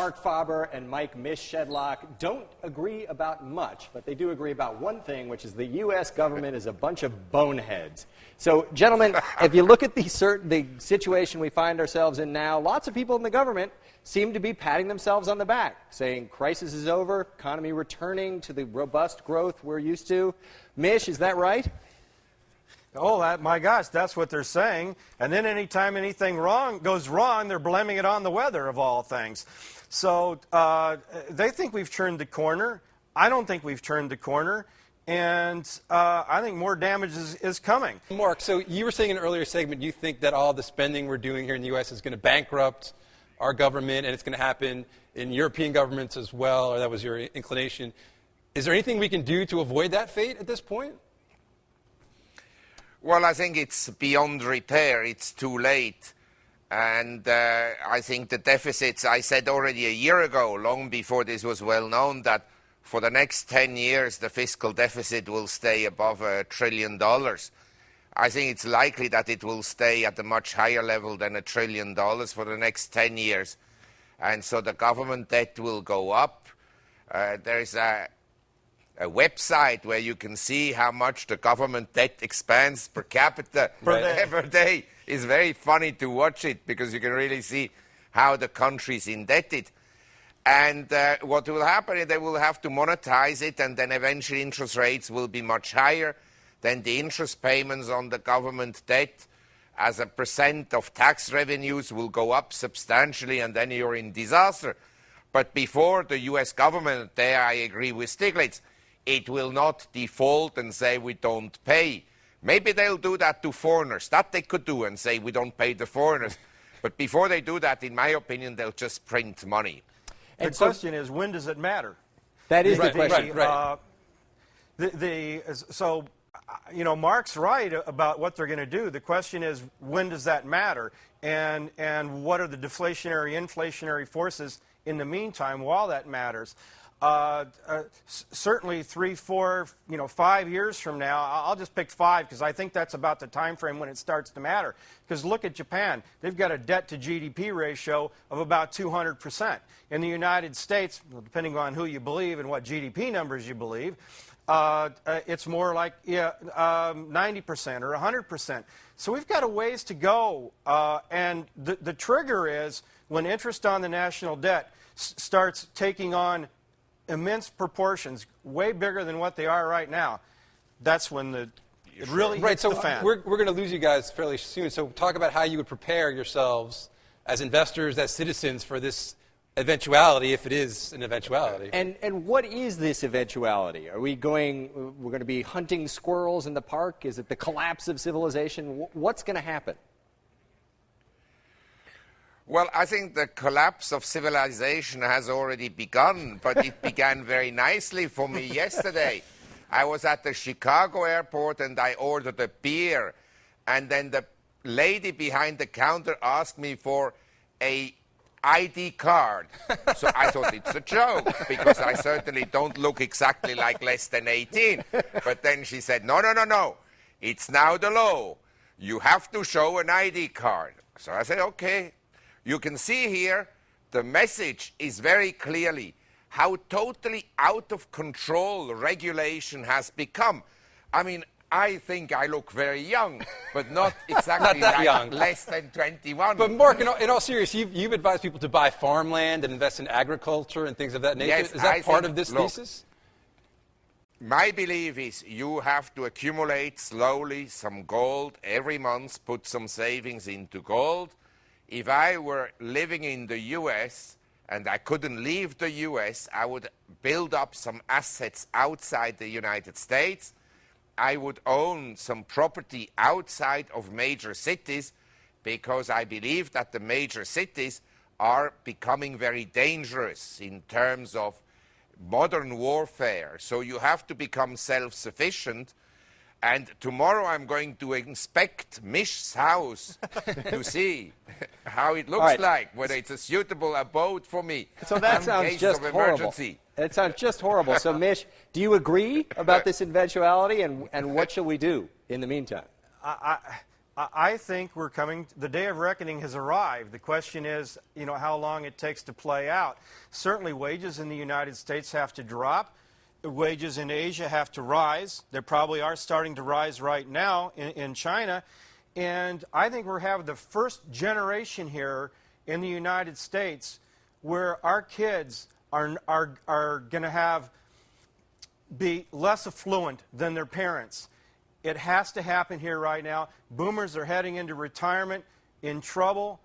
Marc Faber and Mike Shedlock don't agree about much, but they do agree about one thing, which is the U.S. government is a bunch of boneheads. So, gentlemen, if you look at the situation we find ourselves in now, lots of people in the government seem to be patting themselves on the back, saying crisis is over, economy returning to the robust growth we're used to. Mish, is that right? Oh, my gosh, that's what they're saying. And then anytime anything goes wrong, they're blaming it on the weather, of all things. So they think we've turned the corner. I don't think we've turned the corner. And I think more damage is coming. Mark, so you were saying in an earlier segment you think that all the spending we're doing here in the U.S. is going to bankrupt our government, and it's going to happen in European governments as well, or that was your inclination. Is there anything we can do to avoid that fate at this point? Well, I think it's beyond repair. It's too late. And I think the deficits, I said already a year ago, long before this was well known, that for the next 10 years, the fiscal deficit will stay above $1 trillion. I think it's likely that it will stay at a much higher level than $1 trillion for the next 10 years. And so the government debt will go up. There is a website where you can see how much the government debt expands per capita every day. It's very funny to watch it because you can really see how the country is indebted. And what will happen is they will have to monetize it, and then eventually interest rates will be much higher. Then the interest payments on the government debt as a percent of tax revenues will go up substantially, and then you're in disaster. But before the U.S. government, there I agree with Stiglitz, it will not default and say we don't pay. Maybe they'll do that to foreigners. That they could do and say we don't pay the foreigners. But before they do that, in my opinion, they'll just print money. The question is, when does it matter? That is the question. So, you know, Mark's right about what they're going to do. The question is, when does that matter? And what are the deflationary, inflationary forces in the meantime while that matters? Certainly 3, 4, 5 years from now, I'll just pick 5 because I think that's about the time frame when it starts to matter. Because look at Japan. They've got a debt to GDP ratio of about 200%. In the United States, depending on who you believe and what GDP numbers you believe, it's more like 90% or 100%. So we've got a ways to go. And the trigger is when interest on the national debt starts taking on immense proportions, way bigger than what they are right now. That's when it really hits the fan. We're going to lose you guys fairly soon. So talk about how you would prepare yourselves as investors, as citizens, for this eventuality, if it is an eventuality. And what is this eventuality? Are we're going to be hunting squirrels in the park? Is it the collapse of civilization? What's going to happen? Well, I think the collapse of civilization has already begun, but it began very nicely for me yesterday. I was at the Chicago airport and I ordered a beer, and then the lady behind the counter asked me for a ID card. So I thought it's a joke because I certainly don't look exactly like less than 18. But then she said, no, it's now the law. You have to show an ID card. So I said, okay. You can see here the message is very clearly how totally out of control regulation has become. I mean, I think I look very young, but not exactly not that young. Less than 21. But Mark, in all seriousness, you've advised people to buy farmland and invest in agriculture and things of that nature. Yes, is that part of this thesis? My belief is you have to accumulate slowly some gold every month, put some savings into gold. If I were living in the U.S. and I couldn't leave the U.S., I would build up some assets outside the United States. I would own some property outside of major cities because I believe that the major cities are becoming very dangerous in terms of modern warfare. So you have to become self-sufficient. And tomorrow I'm going to inspect Mish's house to see how it looks like, whether it's a suitable abode for me. So that sounds just horrible. That sounds just horrible. So Mish, do you agree about this eventuality, and what shall we do in the meantime? I I think we're coming, the day of reckoning has arrived. The question is, how long it takes to play out. Certainly wages in the United States have to drop. Wages in Asia have to rise. They probably are starting to rise right now in China. And I think we're having the first generation here in the United States where our kids are going to be less affluent than their parents. It has to happen here right now. Boomers are heading into retirement, in trouble.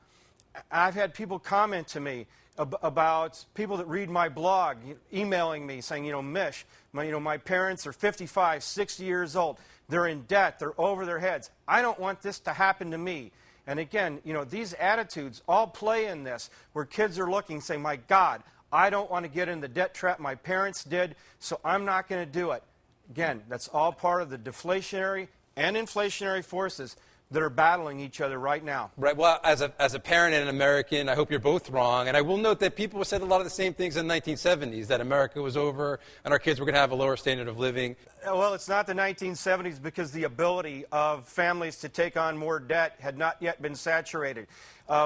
I've had people comment to me about people that read my blog, emailing me saying, Mish, my parents are 55, 60 years old. They're in debt. They're over their heads. I don't want this to happen to me. And again, these attitudes all play in this, where kids are looking, saying, my God, I don't want to get in the debt trap my parents did, so I'm not going to do it. Again, that's all part of the deflationary and inflationary forces that are battling each other right now. Right. Well, as a parent and an American, I hope you're both wrong. And I will note that people said a lot of the same things in the 1970s, that America was over and our kids were going to have a lower standard of living. Well, it's not the 1970s because the ability of families to take on more debt had not yet been saturated.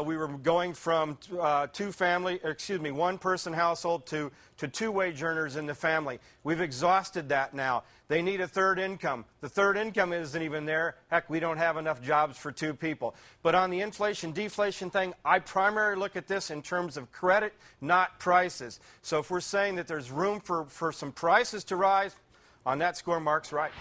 We were going from one person household to two wage earners in the family. We've exhausted that now. They need a third income. The third income isn't even there. Heck, we don't have enough jobs for two people. But on the inflation-deflation thing, I primarily look at this in terms of credit, not prices. So if we're saying that there's room for some prices to rise, on that score, Mark's right.